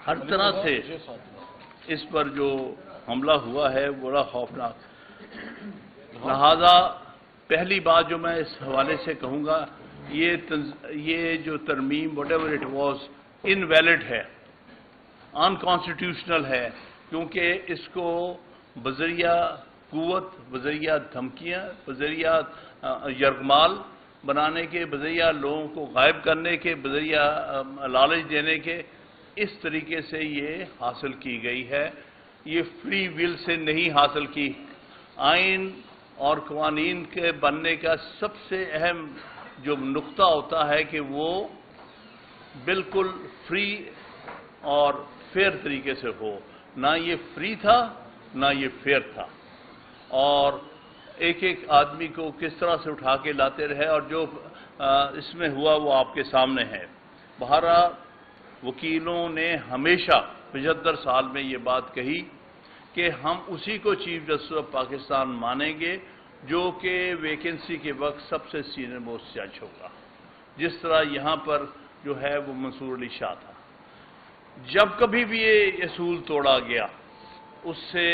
ہر طرح سے اس پر جو حملہ ہوا ہے بڑا خوفناک. لہذا پہلی بات جو میں اس حوالے سے کہوں گا، یہ جو ترمیم what ever it was invalid ہے، انکانسٹیٹیوشنل ہے، کیونکہ اس کو بذریعہ قوت، بذریعہ دھمکیاں، بذریعہ یرغمال بنانے کے، بذریعہ لوگوں کو غائب کرنے کے، بذریعہ لالچ دینے کے، اس طریقے سے یہ حاصل کی گئی ہے. یہ فری ول سے نہیں حاصل کی. آئین اور قوانین کے بننے کا سب سے اہم جو نقطہ ہوتا ہے کہ وہ بالکل فری اور فیئر طریقے سے ہو. نہ یہ فری تھا نہ یہ فیئر تھا، اور ایک ایک آدمی کو کس طرح سے اٹھا کے لاتے رہے، اور جو اس میں ہوا وہ آپ کے سامنے ہے. بہرحال وکیلوں نے ہمیشہ 75 سال میں یہ بات کہی کہ ہم اسی کو چیف جسٹس آف پاکستان مانیں گے جو کہ ویکنسی کے وقت سب سے سینئر موسٹ جج ہوگا، جس طرح یہاں پر جو ہے وہ منصور علی شاہ تھا. جب کبھی بھی یہ اصول توڑا گیا، اس سے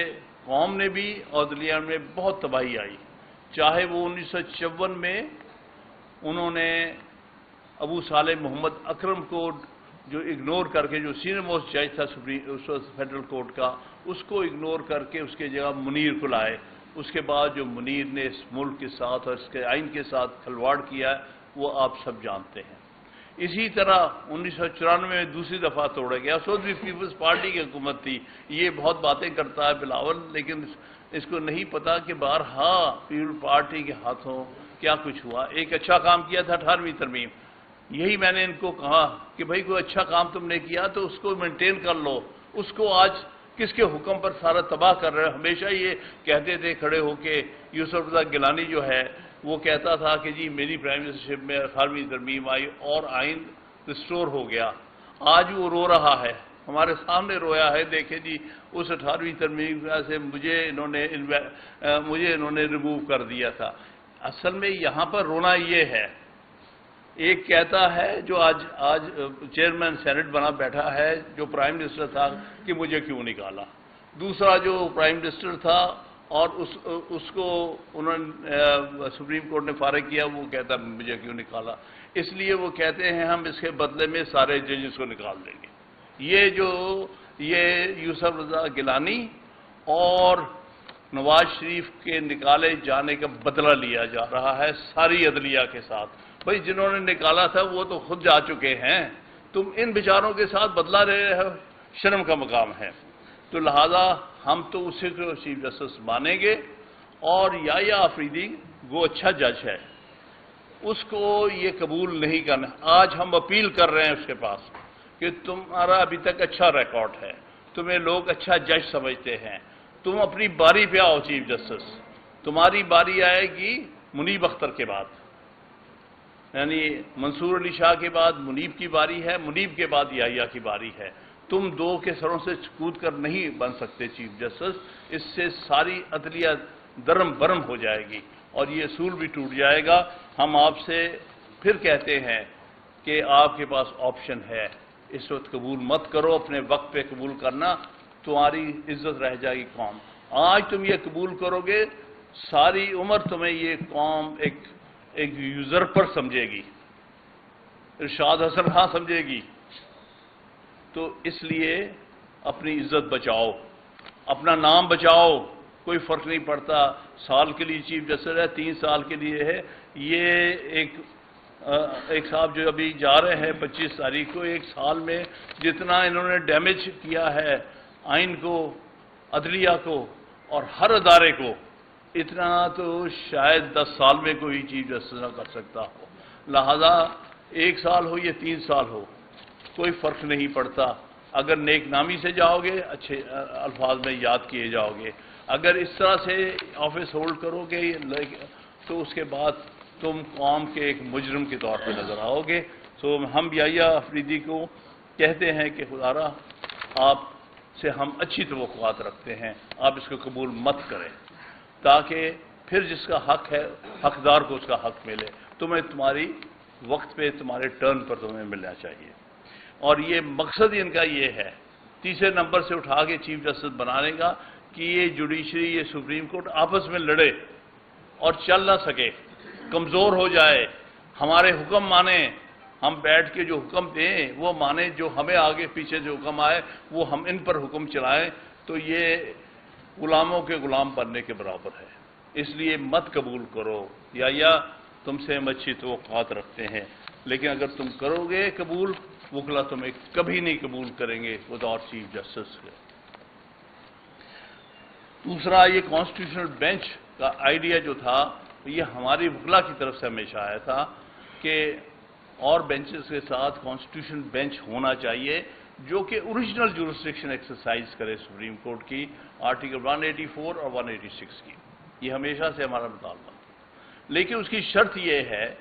قوم نے بھی اور عدلیہ میں بہت تباہی آئی. چاہے وہ 1954 میں انہوں نے ابو صالح محمد اکرم کو جو اگنور کر کے، جو سینئر موسٹ جج تھا فیڈرل کورٹ کا، اس کو اگنور کر کے اس کے جگہ منیر کو لائے. اس کے بعد جو منیر نے اس ملک کے ساتھ اور اس کے آئین کے ساتھ کھلواڑ کیا ہے وہ آپ سب جانتے ہیں. اسی طرح 1994 میں دوسری دفعہ توڑا گیا. اس وقت بھی پیپلز پارٹی کی حکومت تھی. یہ بہت باتیں کرتا ہے بلاول، لیکن اس کو نہیں پتا کہ بارہا پیپلز پارٹی کے ہاتھوں کیا کچھ ہوا. ایک اچھا کام کیا تھا 18ویں ترمیم. یہی میں نے ان کو کہا کہ بھائی کوئی اچھا کام تم نے کیا تو اس کو مینٹین کر لو. اس کو آج کس کے حکم پر سارا تباہ کر رہے ہیں؟ ہمیشہ یہ کہتے تھے کھڑے ہو کے، یوسف رضا گیلانی جو ہے وہ کہتا تھا کہ جی میری پرائم منسٹرشپ میں 18ویں ترمیم آئی اور آئین ریسٹور ہو گیا. آج وہ رو رہا ہے، ہمارے سامنے رویا ہے. دیکھیں جی اس 18ویں ترمیم سے مجھے انہوں نے ریموو کر دیا تھا. اصل میں یہاں پر رونا یہ ہے، ایک کہتا ہے جو آج چیئرمین سینٹ بنا بیٹھا ہے جو پرائم منسٹر تھا کہ مجھے کیوں نکالا. دوسرا جو پرائم منسٹر تھا اور اس کو انہوں نے سپریم کورٹ نے فارغ کیا، وہ کہتا مجھے کیوں نکالا. اس لیے وہ کہتے ہیں ہم اس کے بدلے میں سارے ججز کو نکال دیں گے. یہ یوسف رضا گیلانی اور نواز شریف کے نکالے جانے کا بدلہ لیا جا رہا ہے ساری عدلیہ کے ساتھ. بھائی جنہوں نے نکالا تھا وہ تو خود جا چکے ہیں، تم ان بیچاروں کے ساتھ بدلہ لے رہے ہو، شرم کا مقام ہے. تو لہذا ہم تو اسی کو چیف جسٹس مانیں گے. اور یا آفریدی وہ اچھا جج ہے، اس کو یہ قبول نہیں کرنا. آج ہم اپیل کر رہے ہیں اس کے پاس کہ تمہارا ابھی تک اچھا ریکارڈ ہے، تمہیں لوگ اچھا جج سمجھتے ہیں، تم اپنی باری پہ آؤ چیف جسٹس. تمہاری باری آئے گی منیب اختر کے بعد، یعنی منصور علی شاہ کے بعد منیب کی باری ہے، منیب کے بعد یحییٰ کی باری ہے. تم دو کے سروں سے کود کر نہیں بن سکتے چیف جسٹس. اس سے ساری عدلیہ درم برم ہو جائے گی اور یہ اصول بھی ٹوٹ جائے گا. ہم آپ سے پھر کہتے ہیں کہ آپ کے پاس آپشن ہے، اس وقت قبول مت کرو. اپنے وقت پہ قبول کرنا، تمہاری عزت رہ جائے گی قوم. آج تم یہ قبول کرو گے، ساری عمر تمہیں یہ قوم ایک یوزرپر سمجھے گی، ارشاد حسن خان سمجھے گی. تو اس لیے اپنی عزت بچاؤ، اپنا نام بچاؤ. کوئی فرق نہیں پڑتا، سال کے لیے چیف جسٹس ہے، 3 سال کے لیے ہے. یہ ایک صاحب جو ابھی جا رہے ہیں 25 تاریخ کو، 1 سال میں جتنا انہوں نے ڈیمیج کیا ہے آئین کو، عدلیہ کو اور ہر ادارے کو، اتنا تو شاید 10 سال میں کوئی چیف جسٹس نہ کر سکتا ہو. لہذا 1 سال ہو یا 3 سال ہو، کوئی فرق نہیں پڑتا. اگر نیک نامی سے جاؤ گے، اچھے الفاظ میں یاد کیے جاؤ گے. اگر اس طرح سے آفس ہولڈ کرو گے تو اس کے بعد تم قوم کے ایک مجرم کے طور پہ نظر آؤ گے. تو ہم یحییٰ آفریدی کو کہتے ہیں کہ خدارا آپ سے ہم اچھی توقعات رکھتے ہیں، آپ اس کو قبول مت کریں، تاکہ پھر جس کا حق ہے حقدار کو اس کا حق ملے. تمہیں تمہاری وقت پہ تمہارے ٹرن پر تمہیں ملنا چاہیے. اور یہ مقصد ان کا یہ ہے तीसरे नंबर से उठा के चीफ जस्टिस बनाने का कि ये जुडिशरी, ये सुप्रीम कोर्ट आपस में लड़े और चल ना सके, कमज़ोर हो जाए, हमारे हुक्म माने, हम बैठ के जो हुक्म दें वो माने, जो हमें आगे पीछे जो हुक्म आए वो हम इन पर हुक्म चलाएं, तो ये गुलामों के गुलाम बनने के बराबर है। इसलिए मत कबूल करो, या तुमसे हम अच्छी तवक्कुआत रखते हैं, लेकिन अगर तुम करोगे कबूल, वकला तुम्हें कभी नहीं कबूल करेंगे विदाउट चीफ जस्टिस के। दूसरा, ये कॉन्स्टिट्यूशनल बेंच का आइडिया जो था, ये हमारी वकला की तरफ से हमेशा आया था कि और बेंचेस के साथ कॉन्स्टिट्यूशन बेंच होना चाहिए जो कि ओरिजिनल जुरिस्डिक्शन एक्सरसाइज करे सुप्रीम कोर्ट की, आर्टिकल 184 और 186 की। ये हमेशा से हमारा मुतालबा, लेकिन उसकी शर्त यह है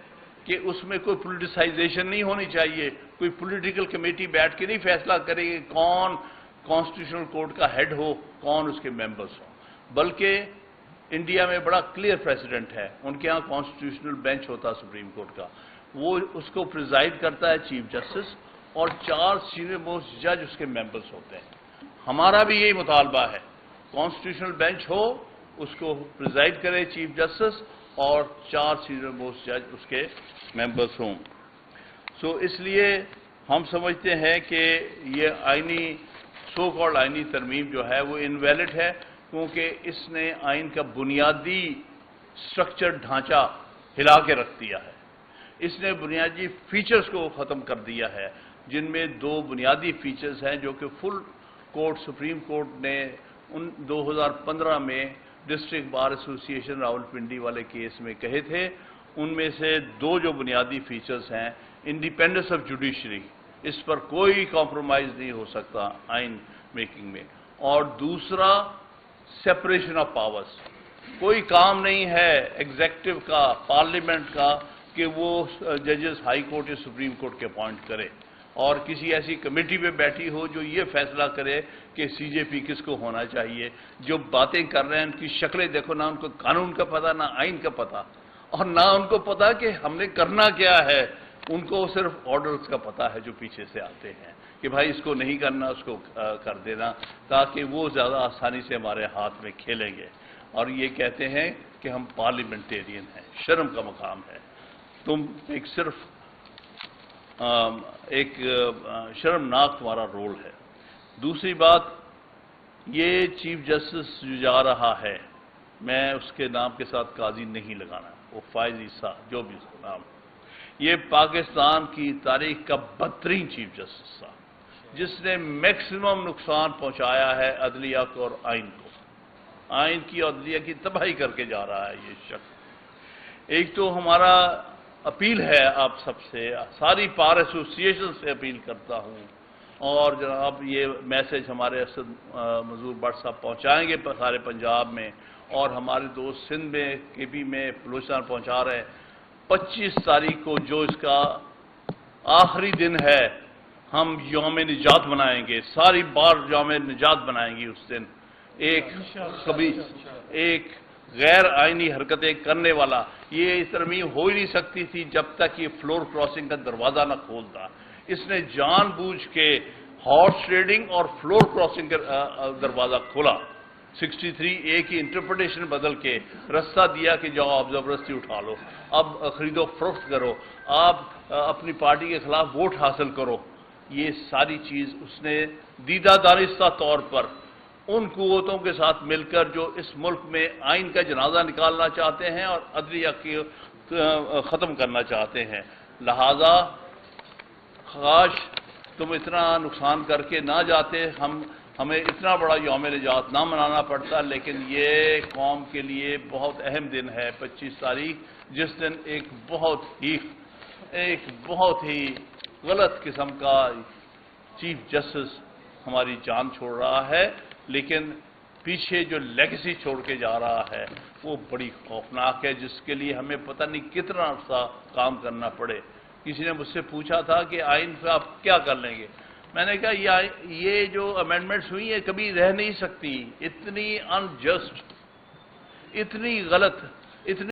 कि उसमें कोई पोलिटिसाइजेशन नहीं होनी चाहिए। कोई पॉलिटिकल कमेटी बैठ के नहीं फैसला करेगी कौन कॉन्स्टिट्यूशनल कोर्ट का हेड हो, कौन उसके मेंबर्स हो, बल्कि इंडिया में बड़ा क्लियर प्रेसिडेंट है, उनके यहाँ कॉन्स्टिट्यूशनल बेंच होता है सुप्रीम कोर्ट का, वो उसको प्रिजाइड करता है चीफ जस्टिस, और 4 सीनियर मोस्ट जज उसके मेंबर्स होते हैं। हमारा भी यही मुतालबा है, कॉन्स्टिट्यूशनल बेंच हो, उसको प्रिजाइड करे चीफ जस्टिस और 4 सीनियर मोस्ट जज उसके मेंबर्स हों। सो इसलिए हम समझते हैं कि ये आईनी सो कॉल्ड आईनी तरमीम जो है वो इनवैलिड है, क्योंकि इसने आइन का बुनियादी स्ट्रक्चर ढांचा हिला के रख दिया है। इसने बुनियादी फीचर्स को ख़त्म कर दिया है, जिनमें 2 बुनियादी फीचर्स हैं जो कि फुल कोर्ट सुप्रीम कोर्ट ने 2015 में डिस्ट्रिक्ट बार एसोसिएशन रावलपिंडी वाले केस में कहे थे। उनमें से 2 जो बुनियादी फीचर्स हैं, इंडिपेंडेंस ऑफ जुडिशरी, इस पर कोई कॉम्प्रोमाइज़ नहीं हो सकता आइन मेकिंग में, और दूसरा सेपरेशन ऑफ पावर्स। कोई काम नहीं है एग्जेक्टिव का, पार्लियामेंट का, कि वो जजेस हाई कोर्ट या सुप्रीम कोर्ट के अपॉइंट करे और किसी ऐसी कमेटी पे बैठी हो जो ये फैसला करे कि सीजेपी किसको होना चाहिए। जो बातें कर रहे हैं उनकी शक्लें देखो, ना उनको कानून का पता, ना आइन का पता, और ना उनको पता कि हमने करना क्या है। उनको सिर्फ ऑर्डर्स का पता है जो पीछे से आते हैं कि भाई इसको नहीं करना, उसको कर देना, ताकि वो ज़्यादा आसानी से हमारे हाथ में खेलेंगे। और ये कहते हैं कि हम पार्लियामेंटेरियन हैं, शर्म का मकाम है। तुम एक सिर्फ एक शर्मनाक तुम्हारा रोल है। दूसरी बात, ये चीफ जस्टिस जो जा रहा है, मैं उसके नाम के साथ काजी नहीं लगाना, वो फायज ईसा जो भी उसका नाम, ये पाकिस्तान की तारीख का बदतरीन चीफ जस्टिस था, जिसने मैक्सिमम नुकसान पहुंचाया है अदलिया को और आइन को। आइन की और अदलिया की तबाही करके जा रहा है ये शख्स। एक तो हमारा अपील है आप सबसे, सारी बार एसोसिएशन से अपील करता हूँ, और जनाब ये मैसेज हमारे असद मजूर भट्ट साहब पहुँचाएंगे सारे पंजाब में, और हमारे दोस्त सिंध में, केपी में, बलूचिस्तान पहुँचा रहे हैं। 25 तारीख को जो इसका आखिरी दिन है, हम यौम निजात मनाएंगे, सारी बार यौम निजात बनाएंगी उस दिन। एक गैर आइनी हरकतें करने वाला, ये तरमीम हो ही नहीं सकती थी जब तक ये फ्लोर क्रॉसिंग का दरवाज़ा न खोलता। इसने जानबूझ के हॉर्स ट्रेडिंग और फ्लोर क्रॉसिंग का दरवाज़ा खोला। 63A की इंटरप्रिटेशन बदल के रास्ता दिया कि जाओ आप ज़बरदस्ती उठा लो, अब खरीदो फरोख्त करो, आप अपनी पार्टी के खिलाफ वोट हासिल करो। ये सारी चीज़ उसने दीदा दानिस्ता तौर पर उन कुव्वतों के साथ मिलकर जो इस मुल्क में आइन का जनाजा निकालना चाहते हैं और अदलिया की ख़त्म करना चाहते हैं। लिहाजा काश तुम इतना नुकसान करके ना जाते, हमें इतना बड़ा यौम निजात ना मनाना पड़ता, लेकिन ये कौम के लिए बहुत अहम दिन है 25 तारीख, जिस दिन एक बहुत ही गलत किस्म का चीफ जस्टिस हमारी जान छोड़ रहा है, लेकिन पीछे जो लेगेसी छोड़ के जा रहा है वो बड़ी खौफनाक है, जिसके लिए हमें पता नहीं कितना अर्सा काम करना पड़े। किसी ने मुझसे पूछा था कि आइन पे आप क्या कर लेंगे, मैंने कहा ये जो अमेंडमेंट्स हुई है कभी रह नहीं सकती, इतनी अनजस्ट, इतनी गलत, इतनी